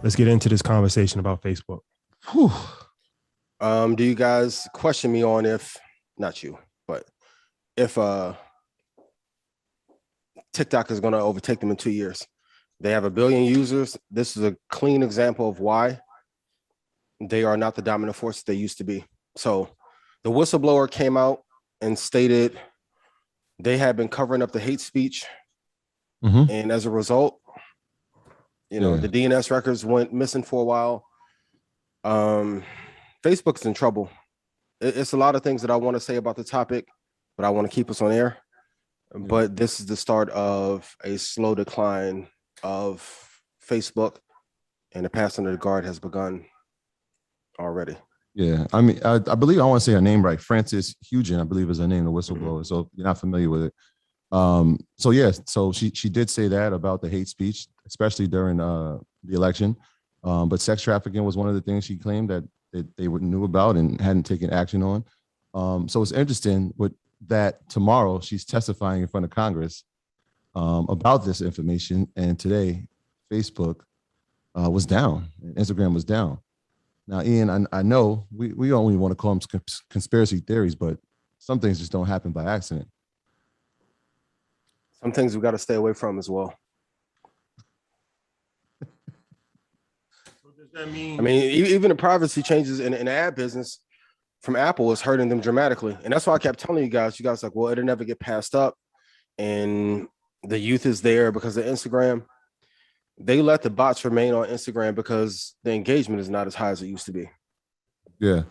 Let's get into this conversation about Facebook. Whew. Do you guys question me on if, not you, but if TikTok is going to overtake them in 2 years? They have 1 billion users. This is a clean example of why they are not the dominant force they used to be. So the whistleblower came out and stated they had been covering up the hate speech. And as a result, the DNS records went missing for a while. Facebook's in trouble. It's a lot of things that I want to say about the topic, but I want to keep us on air. But this is the start of a slow decline of Facebook, and the passing of the guard has begun already. Yeah, I mean, I believe I want to say her name right. Frances Hugin, I believe, is her name, the whistleblower. So if you're not familiar with it. So she did say that about the hate speech, especially during the election. But sex trafficking was one of the things she claimed that they knew about and hadn't taken action on. So it's interesting with that tomorrow she's testifying in front of Congress about this information. And today, Facebook was down, Instagram was down. Now, Ian, I know we only want to call them conspiracy theories, but some things just don't happen by accident. Some things we got to stay away from as well. What does that mean? I mean, even the privacy changes in the ad business from Apple is hurting them dramatically. And that's why I kept telling you guys like, well, it'll never get passed up. And the youth is there because of Instagram. They let the bots remain on Instagram because the engagement is not as high as it used to be. Yeah.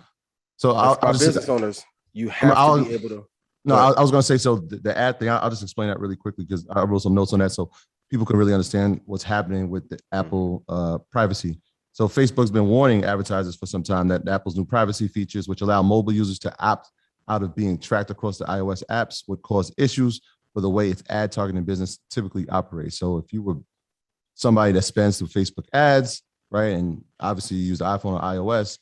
So I'll business owners, you have to be able to. No, I was going to say, so the ad thing, I'll just explain that really quickly because I wrote some notes on that so people can really understand what's happening with the Apple privacy. So Facebook's been warning advertisers for some time that Apple's new privacy features, which allow mobile users to opt out of being tracked across the iOS apps, would cause issues for the way its ad targeting business typically operates. So if you were somebody that spends through Facebook ads, right, and obviously you use the iPhone or iOS,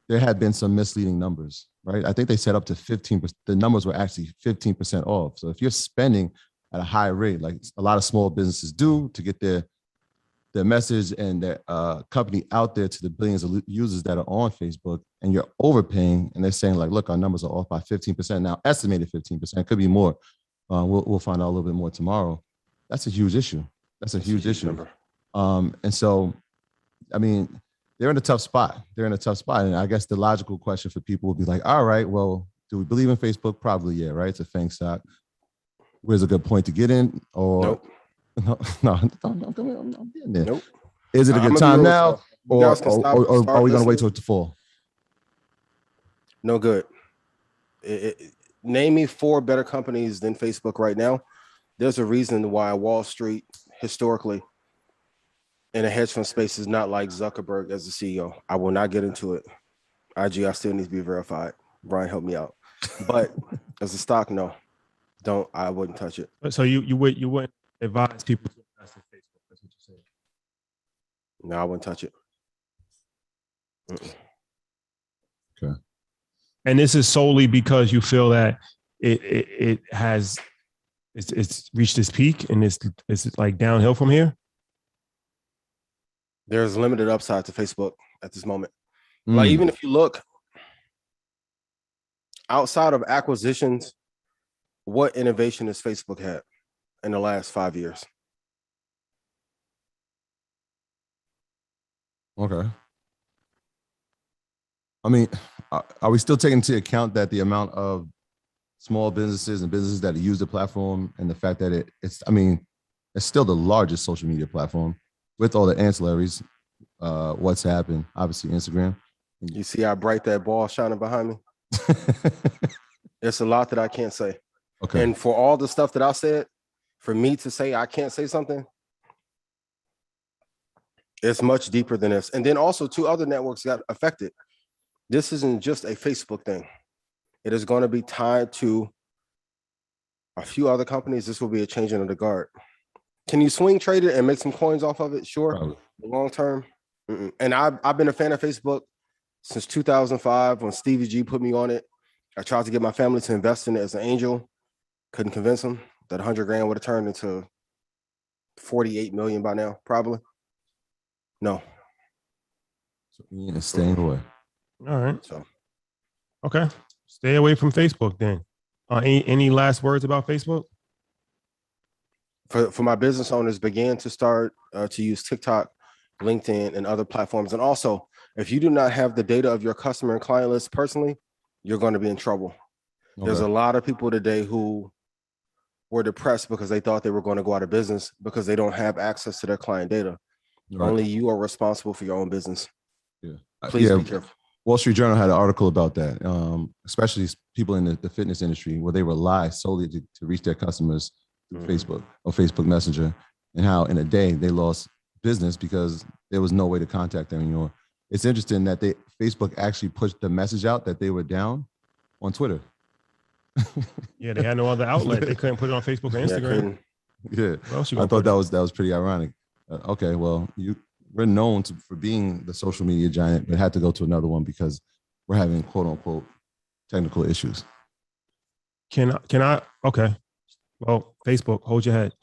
there had been some misleading numbers, right? I think they set up to 15%. The numbers were actually 15% off. So if you're spending at a high rate, like a lot of small businesses do to get their message and their company out there to the billions of users that are on Facebook, and you're overpaying, and they're saying like, look, our numbers are off by 15%. Now, estimated 15%, it could be more. We'll find out a little bit more tomorrow. That's a huge issue. That's a huge issue. Number. And so, I mean, they're in a tough spot. And I guess the logical question for people would be like, all right, well, do we believe in Facebook? Probably, yeah, right? It's a FANG stock. Where's a good point to get in? Or nope. No, I'm getting there. Nope. Is it a good time now? Or are we going to wait till it to fall? No good. Name me 4 better companies than Facebook right now. There's a reason why Wall Street historically in a hedge fund space is not like Zuckerberg as the CEO. I will not get into it. IG, I still need to be verified. Brian, help me out. But as a stock, no. I wouldn't touch it. So you wouldn't advise people to invest in Facebook. That's what you're saying. No, I wouldn't touch it. Okay. And this is solely because you feel that it's reached its peak and it's like downhill from here. There's limited upside to Facebook at this moment. Like, even if you look outside of acquisitions, what innovation has Facebook had in the last 5 years? Okay. I mean, are we still taking into account that the amount of small businesses and businesses that use the platform and the fact that it's still the largest social media platform with all the ancillaries, WhatsApp and obviously Instagram. You see how bright that ball shining behind me? It's a lot that I can't say. Okay. And for all the stuff that I said, for me to say I can't say something, it's much deeper than this. And then also 2 other networks got affected. This isn't just a Facebook thing. It is going to be tied to a few other companies. This will be a changing of the guard. Can you swing trade it and make some coins off of it? Sure. Probably. Long term. And I've been a fan of Facebook since 2005 when Stevie G put me on it. I tried to get my family to invest in it as an angel. Couldn't convince them. That 100 grand would have turned into 48 million by now, probably. No, Yeah, staying away. All right. So Okay. Stay away from Facebook then. Any last words about Facebook? for my business owners, begin to start to use TikTok, LinkedIn, and other platforms. And also, if you do not have the data of your customer and client list personally, you're going to be in trouble. There's a lot of people today who were depressed because they thought they were going to go out of business because they don't have access to their client data. Right. Only you are responsible for your own business. Yeah. Please be careful. Wall Street Journal had an article about that, especially people in the fitness industry where they rely solely to reach their customers through Facebook or Facebook Messenger, and how in a day they lost business because there was no way to contact them anymore. It's interesting that Facebook actually pushed the message out that they were down on Twitter. Yeah, they had no other outlet. They couldn't put it on Facebook or Instagram. Yeah, I thought that was pretty ironic. Okay, well, we're known for being the social media giant, but had to go to another one because we're having quote unquote technical issues. Can I? Okay. Well, Facebook, hold your head.